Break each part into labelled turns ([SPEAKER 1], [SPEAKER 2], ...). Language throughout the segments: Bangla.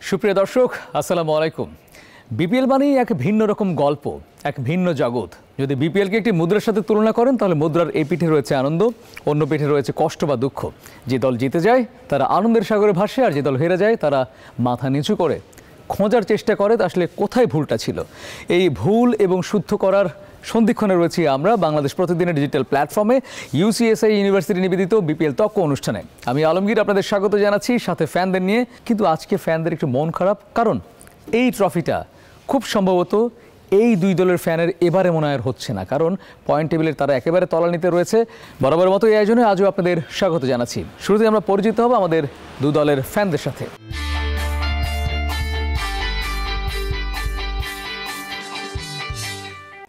[SPEAKER 1] সুপ্রিয় দর্শক আসসালামু আলাইকুম। বিপিএল মানেই এক ভিন্ন রকম গল্প, এক ভিন্ন জগৎ। যদি বিপিএলকে একটি মুদ্রার সাথে তুলনা করেন তাহলে মুদ্রার এই পিঠে রয়েছে আনন্দ, অন্য পিঠে রয়েছে কষ্ট বা দুঃখ। যে দল জিতে যায় তারা আনন্দের সাগরে ভাসে, আর যে দল হেরে যায় তারা মাথা নিচু করে খোঁজার চেষ্টা করে আসলে কোথায় ভুলটা ছিল। এই ভুল এবং শুদ্ধ করার সন্ধিক্ষণে রয়েছি আমরা বাংলাদেশ প্রতিদিনের ডিজিটাল প্ল্যাটফর্মে ইউসিএসআই ইউনিভার্সিটি নিবেদিত বিপিএল তক্ক অনুষ্ঠানে। আমি আলমগীর আপনাদের স্বাগত জানাচ্ছি, সাথে ফ্যানদের নিয়ে। কিন্তু আজকে ফ্যানদের একটু মন খারাপ, কারণ এই ট্রফিটা খুব সম্ভবত এই দুই দলের ফ্যানের এবারে মনে হয় হচ্ছে না, কারণ পয়েন্ট টেবিলের তারা একেবারে তলানিতে রয়েছে। বরাবর মতো এই আয়োজনে আজও আপনাদের স্বাগত জানাচ্ছি। শুরুতে আমরা পরিচিত হব আমাদের দু দলের ফ্যানদের সাথে।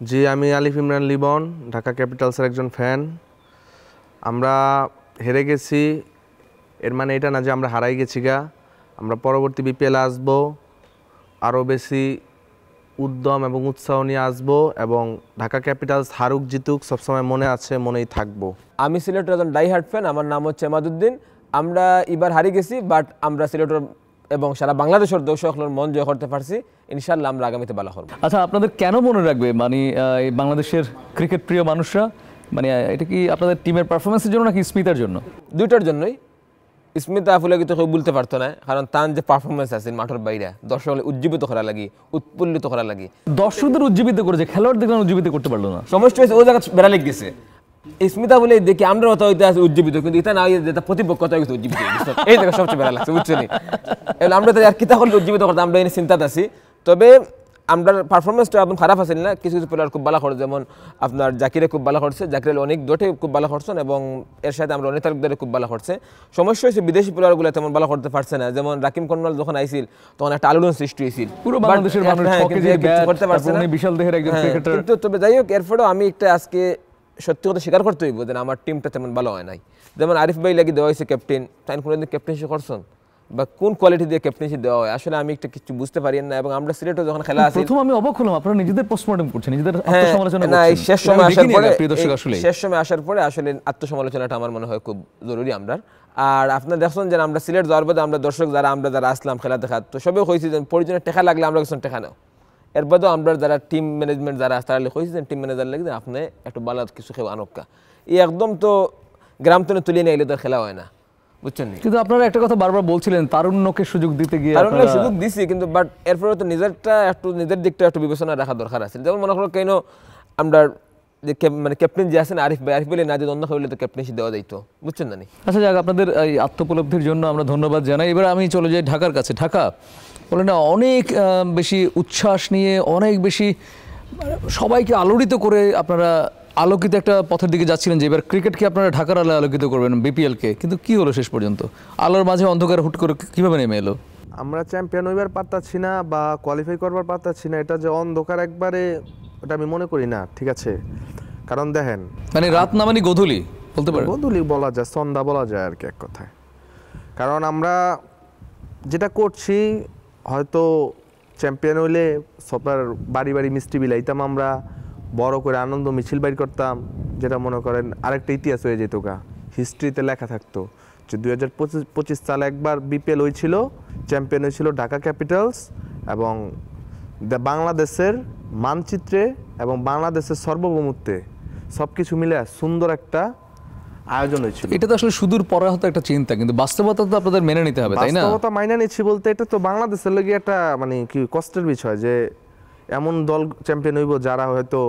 [SPEAKER 2] জি, আমি আলিফ ইমরান লিবন, ঢাকা ক্যাপিটালসের একজন ফ্যান। আমরা হেরে গেছি, এর মানে এটা না যে আমরা হারাই গেছি গা। আমরা পরবর্তী বিপিএল আসবো, আরও বেশি উদ্যম এবং উৎসাহ নিয়ে আসবো, এবং ঢাকা ক্যাপিটালস হারুক জিতুক সবসময় মনে আছে, মনেই থাকবো।
[SPEAKER 3] আমি সিলেটের একজন ডাইহার্ট ফ্যান, আমার নাম হচ্ছে এমাদুদ্দিন। আমরা এবার হারিয়ে গেছি, বাট আমরা সিলেটের এবং সারা বাংলাদেশের দর্শকদের মন জয় করতে পারছি। ইনশাল্লাহ আমরা আগামীতে ভালো করব।
[SPEAKER 1] আচ্ছা, আপনাদের কেন মনে রাখবে মানে এই বাংলাদেশের ক্রিকেট প্রিয় মানুষরা? মানে এটা কি আপনাদের টিমের পারফরমেন্সের জন্য নাকি স্মিতার জন্য?
[SPEAKER 3] দুইটার জন্যই। স্মিতা আসলে কিন্তু কেউ বলতে পারতো না, কারণ তার যে পারফরমেন্স আছে মাঠের বাইরে দর্শক উজ্জীবিত করা লাগি, উৎফুল্লিত করা লাগি।
[SPEAKER 1] দর্শকদের উজ্জীবিত করেছে, খেলোয়াড়দের উজ্জীবিত করতে পারলো না।
[SPEAKER 3] সমস্যা হয়েছে ও জায়গা বেড়া লেগে গেছে। স্মিতা বলে দেখি আমরা হয়তো হইতে আছে উজ্জীবিত, কিন্তু এটা না যেটা প্রতিপক্ষ হয়ে গেছে উজ্জীবিত হয়ে গেছে। এই জায়গা সবচেয়ে বেড়া লাগছে, বুঝছো নি? এবার আমরা তো আর কিতা করলে উজ্জীবিত করতে, আমরা এনে চিন্তাতে আছি। তবে আমরা পারফরমেন্সটা একদম খারাপ আছে না, কিছু কিছু প্লেয়ার খুব ভালো করছে, যেমন আপনার জাকিরে খুব ভালো করছে, জাকিরের অনেক দোটে খুব ভালো করছেন, এবং এর সাথে আমরা অনেক তারকদারে খুব ভালো করছে। সমস্যা হয়েছে বিদেশি প্লেয়ারগুলো তেমন ভালো করতে পারছে না, যেমন রাকিম কর্নাল যখন আইছিল তখন একটা আলোড়ন সৃষ্টি হয়েছিল পুরো বাংলাদেশের মানুষ করতে পারছে না, বিশাল দেহের একজন ক্রিকেটার। কিন্তু তবে যাই হোক, এরপরেও আমি একটা আজকে সত্যি কথা স্বীকার করতে হইব যে আমার টিমটা তেমন ভালো হয় নাই। যেমন আরিফ ভাই লাগি দেওয়া হয়েছে ক্যাপ্টেন, তাই কোনোদিন ক্যাপ্টেন্সি করছেন বা কোন কোয়ালিটি দিয়ে ক্যাপ্টেন্সি দেওয়া হয় আসলে আমি একটা কিছু বুঝতে পারি না। এবং আমরা সিলেটে যখন খেলা আছে,
[SPEAKER 1] প্রথম আমি অবাক হলাম আপনারা নিজেদের পোস্টমর্টম করছেন, নিজেদের আত্মসমালোচনা করছেন।
[SPEAKER 3] না, এই শেষ সময় আসার পরে,
[SPEAKER 1] শেষ
[SPEAKER 3] সময় আসার পরে আসলে আত্মসমালোচনাটা আমার মনে হয় খুব জরুরি আমরা। আর আপনারা দেখছেন যে আমরা সিলেট যাওয়ার পরে আমরা দর্শক যারা আসলাম খেলা দেখা, তো সবাই কইছি যে প্রয়োজনে টেকা লাগলে আমরা কিছু টেকা নাও। এর বাদেও আমরা যারা টিম ম্যানেজমেন্ট যারা তারা কইছি যে টিম ম্যানেজার লাগে আপনি একটু ভালো কিছু খেয়ে আনক্কা, এই একদম তো গ্রাম থেকে তুলে নিয়ে এলে তো খেলা হয় না, বুঝছেন? কিন্তু
[SPEAKER 1] আপনারা একটা কথা বারবার বলছিলেন তারুণ্যকে সুযোগ দিতে গিয়ে।
[SPEAKER 3] তারুণ্যকে সুযোগ দিছি, কিন্তু বাট এরপরে তো নিজের দিকটা একটু বিবেচনা রাখা দরকার আছে। যেমন মনে করো কেন আমরা যে মানে ক্যাপ্টেন যে আছেন আরিফ ভাই না যদি অন্য হইলে তো ক্যাপ্টেন্সি দেওয়া যাইতো, বুঝছেন না?
[SPEAKER 1] আচ্ছা যাক, আপনাদের এই আত্মোপলব্ধির জন্য আমরা ধন্যবাদ জানাই। এবার আমি চলে যাই ঢাকার কাছে। ঢাকা বলে না অনেক বেশি উচ্ছ্বাস নিয়ে, অনেক বেশি সবাইকে আলোড়িত করে আপনারা আলোকিত একটা পথের দিকে যাচ্ছিলেন যে এবার ক্রিকেটকে আপনারা ঢাকার আলোয় আলোকিত করবেন, বিপিএলকে। কিন্তু কি হলো শেষ পর্যন্ত? আলোর মাঝে অন্ধকার হুট করে কিভাবে নেমে এলো?
[SPEAKER 2] আমরা চ্যাম্পিয়ন হইবার পারতাছি না বা কোয়ালিফাই করবার পারতাছি না, এটা যে অন্ধকার একবারে, ওটা আমি মনে করি না। ঠিক আছে, কারণ দেখেন
[SPEAKER 1] মানে রাত না মানে গধূলি বলতে পারেন,
[SPEAKER 2] গধূলি বলা যায়, সন্ধ্যা বলা যায় আর কি এক কথায়। কারণ আমরা যেটা করছি, হয়তো চ্যাম্পিয়ন হইলে সবার বাড়ি বাড়ি মিষ্টি বিলাইতাম, আমরা বড় করে আনন্দ মিছিল বাইর করতাম, যেটা মনে করেন আরেকটা ইতিহাস হয়ে যেত গা, হিস্ট্রিতে লেখা থাকতো যে 2025 সালে একবার বিপিএল হয়েছিল, চ্যাম্পিয়ন হয়েছিল ঢাকা ক্যাপিটালস, এবং বাংলাদেশের মানচিত্রে এবং বাংলাদেশের সার্বভৌমত্বে সব কিছু মিলে সুন্দর একটা আয়োজন হয়েছিল।
[SPEAKER 1] এটা তো আসলে সুদূর পরে হতো একটা চিন্তা, কিন্তু বাস্তবতা তো আপনাদের মেনে নিতে হবে, তাই না?
[SPEAKER 2] বাস্তবতা মাইনা নিচ্ছি বলতে এটা তো বাংলাদেশের লাগি একটা মানে কি কষ্টের বিষয় যে এমন দল চ্যাম্পিয়ন হইব যারা হয়তো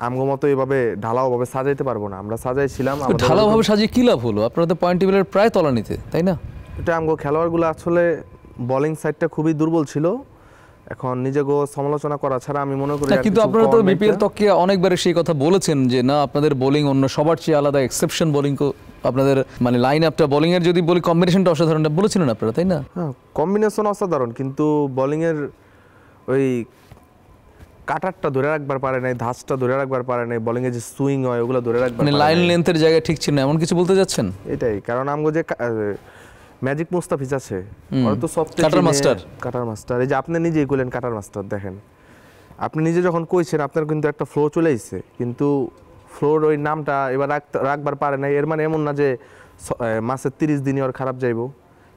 [SPEAKER 2] আমগো মতো এইভাবে ঢালাওভাবে সাজাইতে পারবো না। আমরা সাজাইছিলাম,
[SPEAKER 1] ঢালাওভাবে সাজিয়ে কি লাভ হলো? আপনারা তো পয়েন্ট টেবিলের প্রায় তলানিতে, তাই না?
[SPEAKER 2] এটা আমগো খেলোয়াড়গুলো আসলে বোলিং সাইডটা খুবই দুর্বল ছিল। এখন নিজেকে সমালোচনা করা ছাড়া আমি মনে করি,
[SPEAKER 1] কিন্তু আপনারা তো বিপিএল তকে অনেকবার সেই কথা বলেছেন যে না আপনাদের বোলিং অন্য সবার চেয়ে আলাদা, এক্সেপশন বোলিং আপনাদের, মানে লাইন আপটা বোলিং এর যদি বলি কম্বিনেশনটা অসাধারণ বলেছিলেন আপনারা, তাই না?
[SPEAKER 2] হ্যাঁ, কম্বিনেশন অসাধারণ, কিন্তু বোলিং এর ওই কাটারটা ধরে রাখবার পারে নাই, ধাঁচটা ধরে রাখবার পারে নাই, বোলিং এ যে সুইং হয় ওগুলো ধরে রাখবার,
[SPEAKER 1] মানে লাইন লেন্থের জায়গায় ঠিক ছিল না, এমন কিছু বলতে যাচ্ছেন?
[SPEAKER 2] এটাই কারণ আমগো যে ম্যাজিক মুস্তাফিজ আছে, ওরা তো সবচেয়ে কাটার মাস্টার। এই যে আপনি নিজেই কইলেন কাটার মাস্টার, দেখেন আপনি নিজে যখন কইছেন আপনার কিন্তু একটা ফ্লো চলে আসছে, কিন্তু ফ্লোর ওই নামটা এবার রাখবার পারে নাই। এর মানে এমন না যে মাসের 30 দিনই ওর খারাপ যাইব,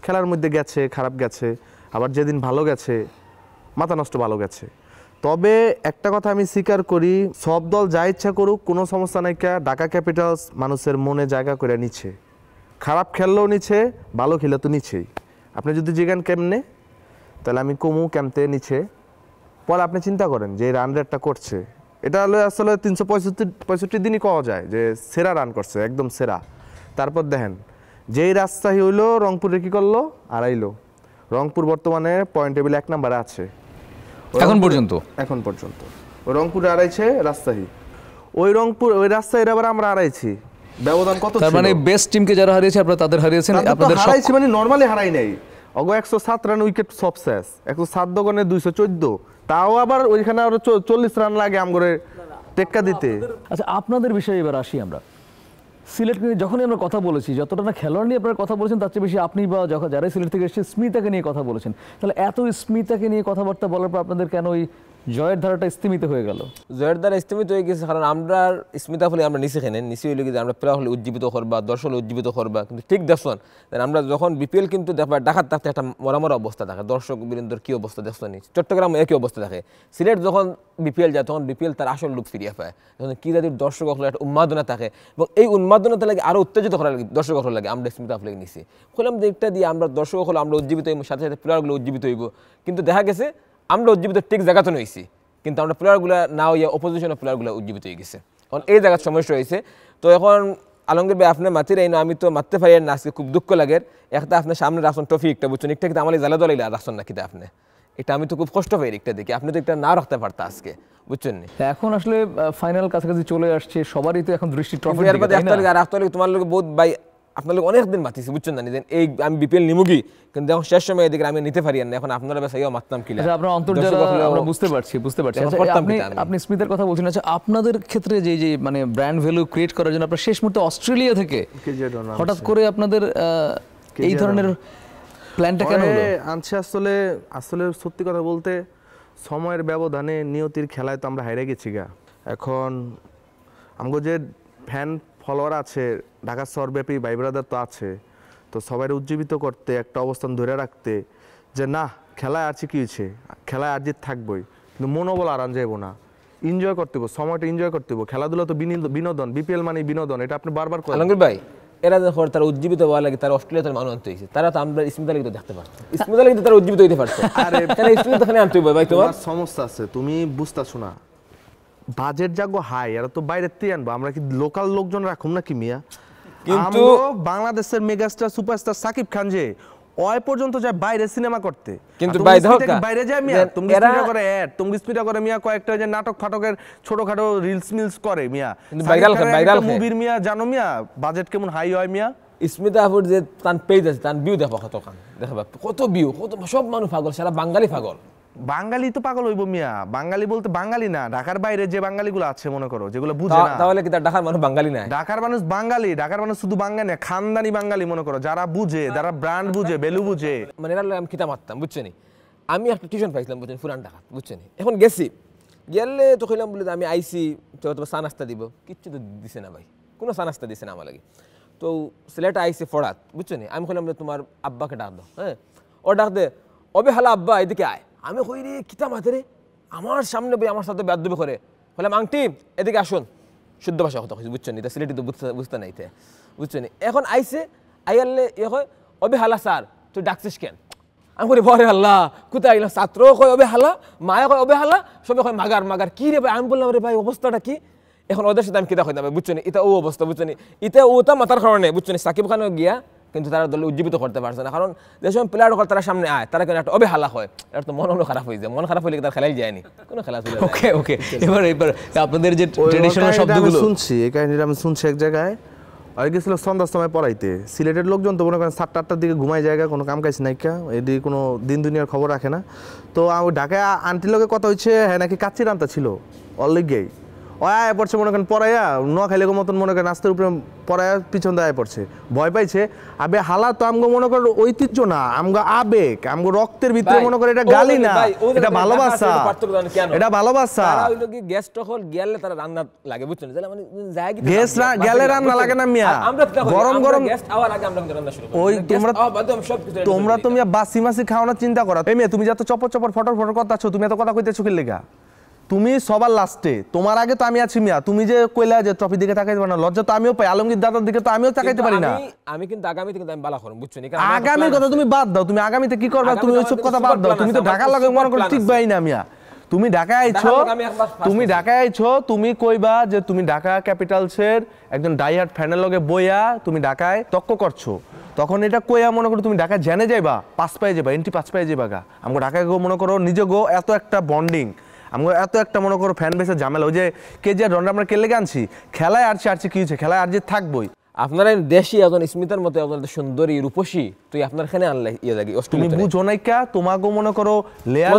[SPEAKER 2] খেলার মধ্যে গেছে, খারাপ গেছে, আবার যেদিন ভালো গেছে মাথা নষ্ট ভালো গেছে। তবে একটা কথা আমি স্বীকার করি, সব দল যা ইচ্ছা করুক কোনো সমস্যা নাই, ঢাকা ক্যাপিটালস মানুষের মনে জায়গা করে নিচ্ছে, খারাপ খেললেও নিচ্ছে, ভালো খেলে তো নিচ্ছেই। আপনি যদি জিজ্ঞান কেমনে, তাহলে আমি কমু কেমতে নিচ্ছে, পরে আপনি চিন্তা করেন যে এই রান রেটটা করছে, এটা হলো আসলে 365 দিনই কওয়া যায় যে সেরা রান করছে, একদম সেরা। তারপর দেখেন যেই রাজশাহী হইলো রংপুরে কি করলো, আড়াইলো। রংপুর বর্তমানে পয়েন্ট টেবিলে 1 নম্বরে আছে এখন পর্যন্ত। ওই রংপুরে আড়াইছে রাজশাহী, ওই রাজশাহীর আবার আমরা আড়াইছি, ব্যবধান কত?
[SPEAKER 1] তার মানে বেস্ট টিমকে যারা হারিয়েছে আপনারা তাদের হারিয়েছেন, আপনাদের
[SPEAKER 2] হারাইছি মানে নরমালি হারাই নাই। অগো 107 রান উইকেট সব শেষ, 107 দোকানে 214, তাও আবার ওইখানে আরো 40 রান লাগে আমগরে টেক্কা দিতে।
[SPEAKER 1] আচ্ছা আপনাদের বিষয়ে এবার আসি আমরা। সিলেট নিয়ে যখনই আমরা কথা বলেছি, যতটা না খেলোয়াড় নিয়ে আপনারা কথা বলেছেন তার চেয়ে বেশি আপনি বা যারা সিলেট থেকে এসেছে স্মিতাকে নিয়ে কথা বলেছেন। তাহলে এত স্মিতাকে নিয়ে কথাবার্তা বলার পর আপনাদের কেন ওই জয়ের ধারাটা স্থিমিত হয়ে গেল?
[SPEAKER 3] জয়ের দ্বারা স্থিমিত হয়ে গেছে কারণ আমরা স্মিতা ফলে আমরা নিচে খেলেন, নিচে হইলে কিন্তু আমরা প্লেয়ার হলে উজ্জীবিত করবা, দর্শক হলে উজ্জীবিত করবা, কিন্তু ঠিক দেখছেন আমরা যখন বিপিএল কিন্তু দেখবা ঢাকার থাকতে একটা মরা অবস্থা থাকে, দর্শক বীরেন্দ্র কী অবস্থা দেখছেন, চট্টগ্রাম একই অবস্থা থাকে। সিলেট যখন বিপিএল যায় তখন বিপিএল তার আসল রূপ ফিরিয়ে পায়, যখন কী জাতির দর্শক হলে একটা উন্মাদনা থাকে, এবং এই উন্মাদনাতে লাগে আরও উত্তেজিত করা লাগে, দর্শক হলে লাগে। আমরা স্মিতা ফলে নিছি বললাম যে একটা দিয়ে আমরা দর্শক হলে আমরা উজ্জীবিত হইব, সাথে সাথে প্লেয়ারগুলো উজ্জীবিত হইব, কিন্তু দেখা গেছে আমরা উজ্জীবিত ঠিক জায়গাতে নইছি, কিন্তু আমরা প্লেয়ারগুলো না হইয়া অপোজিশনের প্লেয়ারগুলো উজ্জীবিত হয়ে গেছে। এখন এই জায়গার সমস্যা হয়েছে। তো এখন আলমগীর ভাই আপনার মাতির এই না, আমি তো মারতে পারি না, আজকে খুব দুঃখ লাগে। একটা আপনার সামনে রাখছেন ট্রফি, একটা বুঝছেন, একটা কিন্তু আমার জ্বালা দলাই রাখছেন না কিন্তু আপনি, এটা আমি তো খুব কষ্ট পাই একটা দেখি, আপনি তো একটা না রাখতে পারতা আজকে, বুঝছেন নি?
[SPEAKER 1] এখন আসলে ফাইনাল কাছাকাছি চলে আসছে, সবারই তো এখন দৃষ্টি ট্রফি
[SPEAKER 3] আর রাখতে হলে তোমার লোক বহুত ভাই আপনার লোক অনেকদিন মাতিছি, বুঝছেন না, এই আমি বিপিএল নিমুগি, কিন্তু এখন শেষ সময় এদিকে আমি নিতে পারি না, এখন আপনারা বেশ মারতাম কি
[SPEAKER 1] আপনার অন্তর্জাল আমরা বুঝতে পারছি। আপনি স্মিথের কথা বলছেন, আচ্ছা আপনাদের ক্ষেত্রে যে যে মানে ব্র্যান্ড ভ্যালু ক্রিয়েট করার জন্য আপনার শেষ মুহূর্তে অস্ট্রেলিয়া থেকে হঠাৎ করে আপনাদের এই ধরনের প্ল্যানটা কেন
[SPEAKER 2] আনছে? আসলে সত্যি কথা বলতে সময়ের ব্যবধানে নিয়তির খেলায় তো আমরা হাইরে গেছি গা। এখন আমগো যে ফ্যান ফলোয়ার আছে ঢাকা শহরব্যাপী, ভাই ব্রাদার তো আছে, তো সবাই উজ্জীবিত করতে, একটা অবস্থান ধরে রাখতে যে না খেলায় আছে কি হয়েছে, খেলায় আর জিত থাকবোই, কিন্তু মনোবল আরাম যাইবো না, এনজয় করতে হবো, সময়টা এনজয় করতে হবো। খেলাধুলা তো বিনোদন, বিপিএল মানে বিনোদন, এটা আপনি বারবার করেন।
[SPEAKER 3] আলমগীর ভাই এরা যখন তারা উজ্জীবিত হওয়া লাগে, তারা অস্ট্রেলিয়াতে মানুষ আনতে হয়েছে, তারা তো আমরা স্মিতা লিগে দেখতে পারতো, স্মিতা লিগে তারা উজ্জীবিত হইতে পারতো, আরে স্মিতা আনতে হবে ভাই। তোমার
[SPEAKER 2] সমস্যা আছে, তুমি বুঝতেছো না, বাজেট যাগো হাই, এরা তো বাইরের থেকে আনবো, আমরা কি লোকাল লোকজন রাখুম নাকি মিয়া? কিন্তু বাংলাদেশের মেগাস্টার সুপারস্টার সাকিব খান যে ওই পর্যন্ত যায় বাইরে সিনেমা করতে,
[SPEAKER 3] কিন্তু
[SPEAKER 2] বাইরে যায় মিয়া, তুমি স্পিডা করে অ্যাড, তুমি স্পিডা করে মিয়া, কয়েকটা যে নাটক ফাটকের ছোটখাটো রিলস মিলস করে মিয়া, ভাইরাল মুভির মিয়া, জানো মিয়া বাজেট কেমন হাই হয় মিয়া?
[SPEAKER 3] স্মিতা আপুর যে তার পেজ আছে, তার ভিউ দেখো কত খান, দেখবা কত ভিউ, কত সব মানুষ পাগল, সারা বাঙালি পাগল।
[SPEAKER 2] বাঙালি তো পাগল হইব মিয়া, বাঙালি বলতে বাঙালি না, ঢাকার বাইরে যে বাঙালিগুলো আছে মনে করো, যেগুলো বুঝে না,
[SPEAKER 3] তাহলে কি তার ঢাকার মানুষ বাঙালি না?
[SPEAKER 2] ঢাকার মানুষ বাঙালি, ঢাকার মানুষ শুধু বাঙালি না, খানদানি বাঙালি মনে করো, যারা বুঝে, যারা ব্র্যান্ড বুঝে, ভ্যালু বুঝে।
[SPEAKER 3] মানে এরা আমি কিতা মারতাম, বুঝছেন? আমি একটা টিউশন পাইছিলাম, বুঝছেন, পুরান ঢাকা, বুঝছেন? এখন গেছি, গেলে তো কইলাম বলে আমি আইসি, তো চা নাস্তা দিব, কিচ্ছু তো দিছে না ভাই, কোনো চা নাস্তা দিছে না আমার লাগে। তো সিলেটে আইসি ফরাত, বুঝছেন? আমি কইলাম তোমার আব্বাকে ডাক দাও, হ্যাঁ, ও ডাক দে, অবে হালা আব্বা এদিকে আয়। আমি কই রে কিতা মাতে রে, আমার সামনে ভাই আমার সাথে বেয়াদবি করে, বললাম আংটি এদিকে আসুন, শুদ্ধ ভাষা কথা কইছি, বুঝছেন? এটা সিলেটি তো বুঝতে নাই, বুঝছেন? এখন আইসে আইয়ালে ইয়ে কয় অবে হালা স্যার তুই ডাকছিস কেন? আমি কই বরে আল্লাহ কোথায় আইলাম, ছাত্র কয় অবে হালা, মায়া কয় অবে হালা, সবাই কয় মাগার মাগার, কি রে ভাই? আমি বললাম রে ভাই অবস্থাটা কি? এখন ওদের সাথে আমি কিতা কই না ভাই, বুঝছেন? এটা ও অবস্থা, বুঝছেন? এটা ওটা মাথার কারণে, বুঝছেন? সাকিব খানও গিয়া কিন্তু তারা দলে উজ্জীবিত করতে পারছে না, কারণ যে সময় প্লেয়ার তারা সামনে আয়, তারা কেন একটা অবে হালা হয়, এটা তো মন খারাপ হয়ে যায়, মন খারাপ হইলে তার খেলাই যায়নি, কোনো খেলা চলে।
[SPEAKER 1] ওকে ওকে, এবার আপনাদের যে ট্র্যাডিশনাল শব্দগুলো
[SPEAKER 2] শুনছি, এই কাহিনীটা আমি শুনছি এক জায়গায়, আর গেছিল সন্ধ্যার সময় পড়াইতে, সিলেটের লোকজন তো মনে করেন 7-8টার দিকে ঘুমাই জায়গা, কোনো কাম কাজ নাইকা, এদিকে কোনো দিন দুনিয়ার খবর রাখে না। তো ঢাকায় আন্টির লোকের কথা হচ্ছে, হ্যাঁ নাকি কাচ্চি রান্তা ছিল অলরেডি, ও আয় পড়ছে মনে করেন পড়াইয়া নোয়াখালীর মতন মনে করেন রাস্তার উপরে পড়াইয়া পিছন দিয়ে আয় পড়ছে ভয় পাইছে আবে হালা তো আমগো মনে করেন ঐতিহ্য না আমগো আবেগ আমগো রক্তের ভিতরে মনে করে এটা গালি না এটা ভালোবাসা এটা ভালোবাসা
[SPEAKER 3] গ্যাস টহল গেলে তারা রান্না লাগে বুঝছেন মানে যায় কি
[SPEAKER 2] গ্যাস গেলে রান্না লাগে না মিয়া গরম গরম
[SPEAKER 3] গ্যাস আওয়ার আগে আমরা রান্না শুরু করি
[SPEAKER 2] ওই তোমরা তো মিয়া বাসি মাসি খাওয়ানোর চিন্তা করো এই মিয়া তুমি যত চপর চপর ফটর ফটর কথা আছো তুমি এত কথা কইতেছো কি লেগা তুমি সবার লাস্টে তোমার আগে তো আমি আছি মিয়া তুমি যে কইলা যে ট্রফি দিকে তাকাইতে পারো না লজ্জা তো আমিও পাই আলমগীর দাদার দিকে তো আমিও তাকাইতে পারি না
[SPEAKER 3] আমি কিন্তু আগামীতে কিন্তু আমি বালা করব বুঝছেন
[SPEAKER 2] আগামীর কথা তুমি বাদ দাও তুমি আগামীতে কি করবা তুমি ওইসব কথা বাদ দাও তুমি তো ঢাকার লগে মনে করো ঠিক বাই না মিয়া তুমি ঢাকায় আইছো তুমি কইবা যে তুমি ঢাকা ক্যাপিটালসের একজন ডাইহার্ড ফ্যানের লগে বইয়া তুমি ঢাকায় তক্ক করছো তখন এটা কইয়া মনে করো তুমি ঢাকায় জেনে যাইবা পাস পাই যাবা এন্ট্রি পাস পাই যাবা গা আমগো ঢাকায় গো মনে করো নিজে গো এত একটা বন্ডিং আমরা এত একটা মনে করো ফ্যান বেসের ঝামেলা ওই যে কেজিআর ডনরা আমরা কেলে আনছি খেলায় আরছি কি হয়েছে খেলায় আর যে থাকবই
[SPEAKER 3] আপনারা দেশি একজন স্মিতার মতো একজন সুন্দরী রূপসী তুই আপনার এখানে আনলে ইয়ে লাগে
[SPEAKER 2] তুমি বুঝো নাই কা তোমাগো মনে করো লেয়ার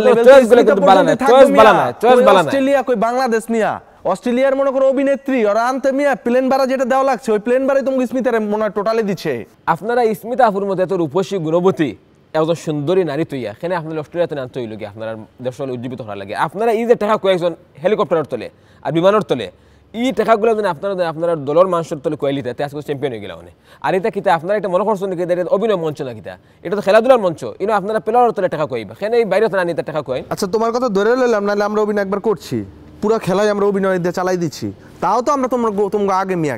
[SPEAKER 2] অস্ট্রেলিয়া কই বাংলাদেশ মিয়া অস্ট্রেলিয়ার মনে করো অভিনেত্রী ওরা আনতে মিয়া প্লেন ভাড়া যেটা দেওয়া লাগছে ওই প্লেন ভাড়াই তোমাকে স্মিতার মনে হয় টোটালি দিচ্ছে
[SPEAKER 3] আপনারা স্মিতা আপুর মতো এত রূপসী গুণবতী একজন সুন্দরী নারী তৈয়া এখানে আপনার অস্ট্রেলিয়াতে আনতে হইল গিয়ে আপনার দেশের উজ্জীবিত করা লাগে আপনারা এই যে টাকা কয়েকজন হেলিকপ্টারের তলে আর বিমানের তলে এই টাকাগুলো যদি আপনারা দলের মানুষের তলে কয়েলিতে আজকে চ্যাম্পিয়ন হয়ে গেলাম আর এটা কিতা আপনারা এটা মনে করছেন নাকি এটা অভিনয় মঞ্চ না কিতা এটা তো খেলাধুলার মঞ্চ ইনো আপনারা প্লেয়ারের তলে টাকা কইবা এখানে এই বাইরে না নিতে টাকা কয়
[SPEAKER 2] আচ্ছা তোমার কথা ধরে লইলাম নাহলে আমরা অভিনয় একবার করছি পুরো খেলায় আমরা অভিনয় দিয়ে চালাই দিচ্ছি তাও তো আমরা তোমরা আগে মিয়া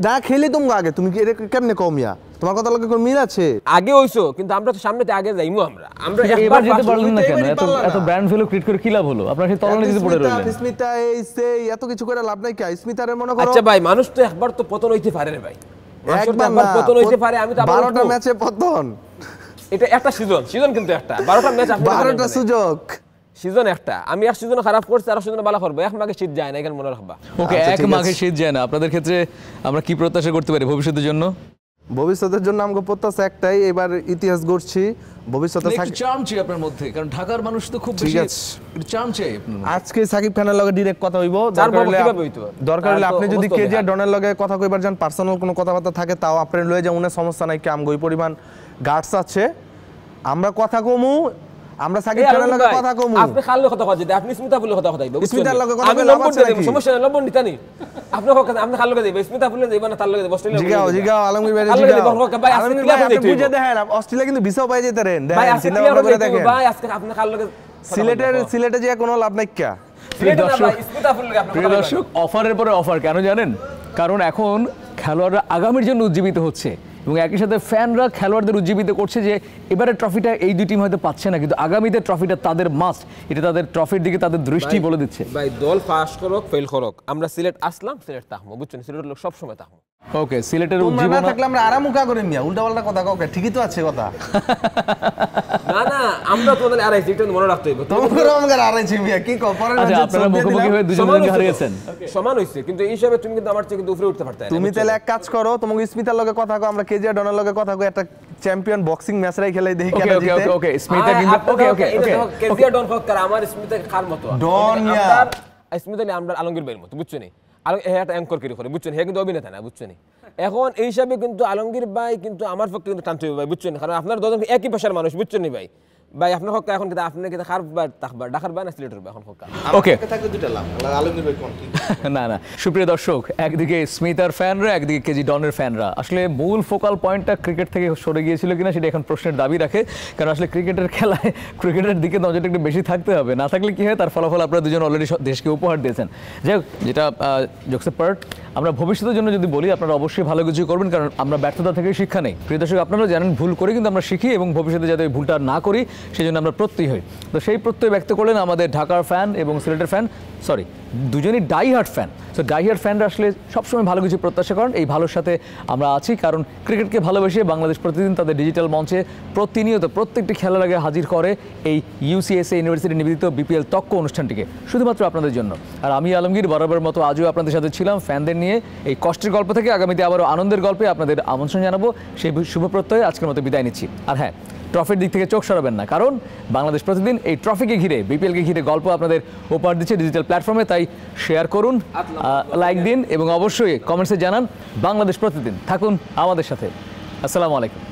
[SPEAKER 2] না খেলে তোমরা আগে তুমি কেমনে কও মিয়া তোমার কথা লগে কোন মিল আছে
[SPEAKER 3] আগে হইছো কিন্তু আমরা তো সামনেতে আগে যাইমু আমরা
[SPEAKER 1] এবার যেতে পারলেন না কেন এত ব্র্যান্ড ভ্যালু ক্রিয়েট করে কি লাভ হলো আপনারা সেই তলানি দিতে পড়ে রইলেন
[SPEAKER 2] স্মিতা এই সেই এত কিছু করে লাভ নাই কি স্মিতারে মনে করো
[SPEAKER 3] আচ্ছা ভাই মানুষ তো একবার তো পতন হইতে পারে রে ভাই একবার পতন হইতে পারে আমি তো
[SPEAKER 2] 12টা ম্যাচে পতন
[SPEAKER 3] এটা একটা সিজন কিন্তু একটা 12টা ম্যাচ আপনি
[SPEAKER 2] 12টা সুযোগ
[SPEAKER 3] সিজন একটা আমি এক সিজন খারাপ করছি আর সিজন ভালো করব এক মাঘে শীত যায় না এখানে মনে রাখবা
[SPEAKER 1] ওকে এক মাঘে শীত যায় না আপনাদের ক্ষেত্রে আমরা কি প্রত্যাশা করতে পারি ভবিষ্যতের জন্য
[SPEAKER 2] ভবিষ্যতের জন্য আমাকে প্রত্যাশা একটাই এবার ইতিহাস গড়ছি ভবিষ্যতে
[SPEAKER 1] একটু চার্ম চাই আপনার মধ্যে কারণ ঢাকার মানুষ তো খুব বেশি একটু চার্ম চাই
[SPEAKER 2] আজকে সাকিব খানের লগে ডাইরেক্ট কথা হইব দরকার হলে আপনি যদি কেজিআর ডনের লগে কথা কইবার যান পার্সোনাল কোনো কথাবার্তা থাকে তাও আপনি লয়ে যাও উনি সমস্যা নাই কি আমগো ওই পরিমাণ গার্ডস আছে আমরা কথা কমু আমরা সাকিব খানের লগে কথা কমু
[SPEAKER 3] আপনি খাল লগে কথা কইতে আপনি স্মিতা বলে কথা কইতে
[SPEAKER 2] স্মিতার লগে কথা
[SPEAKER 3] আমি লম্বন দেব সমস্যা নাই লম্বন দিতানি আপনি কথা আপনি খাল লগে দেব স্মিতা বলে দেব না তার লগে দেব অস্ট্রেলিয়া
[SPEAKER 2] জিগাও আলমগীর ভাই জিগাও ভাই আলমগীর ভাই আপনি বুঝে দেখেন অস্ট্রেলিয়া কিন্তু ভিসা পাই যেতে রেন দেখেন চিন্তা করে দেখেন
[SPEAKER 3] ভাই আজকে আপনি খাল লগে
[SPEAKER 2] সিলেটে যে কোনো লাভ নাই কি
[SPEAKER 1] প্রিয় দর্শক অফারের পরে অফার কেন জানেন কারণ এখন খেলোয়াড়রা আগামীর জন্য উজ্জীবিত হচ্ছে এবং একই সাথে ফ্যানরা খেলোয়াড়দের উজ্জীবিত করছে যে এবারে ট্রফিটা এই দুই টিম হয়তো পাচ্ছে না কিন্তু আগামীতে ট্রফিটা তাদের মাস্ট এটা তাদের ট্রফির দিকে তাদের দৃষ্টি বলে দিচ্ছে
[SPEAKER 3] ভাই দল পাস করুক ফেল করুক আমরা সিলেট আসলাম সিলেট তাহমো বুঝছেন সিলেটের লোক সব সময় তাহমো
[SPEAKER 1] ওকে সিলেটের
[SPEAKER 2] উজ্জীবন থাকলে আমরা আরামুকা করে মিয়া উল্টাপাল্টা কথা কাউকে ঠিকই তো আছে কথা
[SPEAKER 3] না না আমরা তো তাহলে আড়াইছি এটা মনে রাখতে হবে
[SPEAKER 2] তোমরা আমাদের আড়াইছি মিয়া কি কও পরে
[SPEAKER 1] আচ্ছা আপনারা মুখোমুখি হয়ে দুজনকে হারিয়েছেন
[SPEAKER 3] সমান হইছে কিন্তু এই হিসাবে তুমি কিন্তু আমার থেকে কিন্তু উপরে উঠতে পারতে না
[SPEAKER 2] তুমি তাহলে এক কাজ করো তোমাকে স্মিতার লগে কথা কও আমরা কেজিআর ডনের লগে কথা কই একটা চ্যাম্পিয়ন বক্সিং ম্যাচ রাই খেলাই দেখি কেন জিতে
[SPEAKER 1] ওকে ওকে স্মিতা কিন্তু ওকে
[SPEAKER 3] কেজিআর ডন হোক আর আমার স্মিতা খার মতো
[SPEAKER 2] ডন মিয়া
[SPEAKER 3] স্মিতা আমরা আলমগীর ভাইয়ের মতো বুঝছো নি একটা অ্যাঙ্কর করে বুঝছেন হে কিন্তু অভিনেতা না বুঝছেন এখন এই হিসাবে কিন্তু আলমগীর ভাই কিন্তু আমার পক্ষে কিন্তু টানতে হবে ভাই বুঝছেন কারণ আপনার দুজন একই পেশার মানুষ বুঝছেন নি ভাই ভাই আপনার হক এখন কিন্তু আপনি কিন্তু খারবার তাকবার ঢাকার বানা সিলেটের এখন হক
[SPEAKER 1] ওকে
[SPEAKER 2] থাকলে দুইটা লাভ আলমগীর ভাই কোন
[SPEAKER 1] না না সুপ্রিয় দর্শক একদিকে স্মিতার ফ্যানরা একদিকে কেজি ডনের ফ্যানরা আসলে মূল ফোকাল পয়েন্টটা ক্রিকেট থেকে সরে গিয়েছিল কিনা সেটা এখন প্রশ্নের দাবি রাখে কারণ আসলে ক্রিকেটের খেলায় ক্রিকেটের দিকে নজরটা একটু বেশি থাকতে হবে না থাকলে কি হয় তার ফলাফল আপনারা দুজন অলরেডি দেশকে উপহার দিয়েছেন যাই হোক যেটা জোকসে পার্ট আমরা ভবিষ্যতের জন্য যদি বলি আপনারা অবশ্যই ভালো কিছু করবেন কারণ আমরা ব্যর্থতা থেকে শিক্ষা নেই প্রিয় দর্শক আপনারা জানেন ভুল করে কিন্তু আমরা শিখি এবং ভবিষ্যতে যাতে ওই ভুলটা না করি সেই জন্য আমরা প্রত্যয়ী হই তো সেই প্রত্যয় ব্যক্ত করলেন আমাদের ঢাকার ফ্যান এবং সিলেটের ফ্যান সরি দুজনই ডাইহার্ড ফ্যান সো ডাইহার্ড ফ্যানরা আসলে সবসময় ভালো কিছু প্রত্যাশা করেন এই ভালোর সাথে আমরা আছি কারণ ক্রিকেটকে ভালোবেসে বাংলাদেশ প্রতিদিন তাদের ডিজিটাল মঞ্চে প্রতিনিয়ত প্রত্যেকটি খেলার আগে হাজির করে এই ইউসিএসএ ইউনিভার্সিটি নিবেদিত বিপিএল তক্ক অনুষ্ঠানটিকে শুধুমাত্র আপনাদের জন্য আর আমি আলমগীর বরাবর মতো আজও আপনাদের সাথে ছিলাম ফ্যানদের নিয়ে এই কষ্টের গল্প থেকে আগামীতে আবারও আনন্দের গল্পে আপনাদের আমন্ত্রণ জানাবো সেই শুভ প্রত্যয়ে আজকের মতো বিদায় নিচ্ছি আর হ্যাঁ ট্রফির দিক থেকে চোখ সরাবেন না, কারণ বাংলাদেশ প্রতিদিন এই ট্রফিকে ঘিরে, বিপিএলকে ঘিরে গল্প আপনাদের উপহার দিচ্ছে ডিজিটাল প্ল্যাটফর্মে। তাই শেয়ার করুন, লাইক দিন এবং অবশ্যই কমেন্টসে জানান। বাংলাদেশ প্রতিদিন থাকুন আমাদের সাথে। আসসালামু আলাইকুম।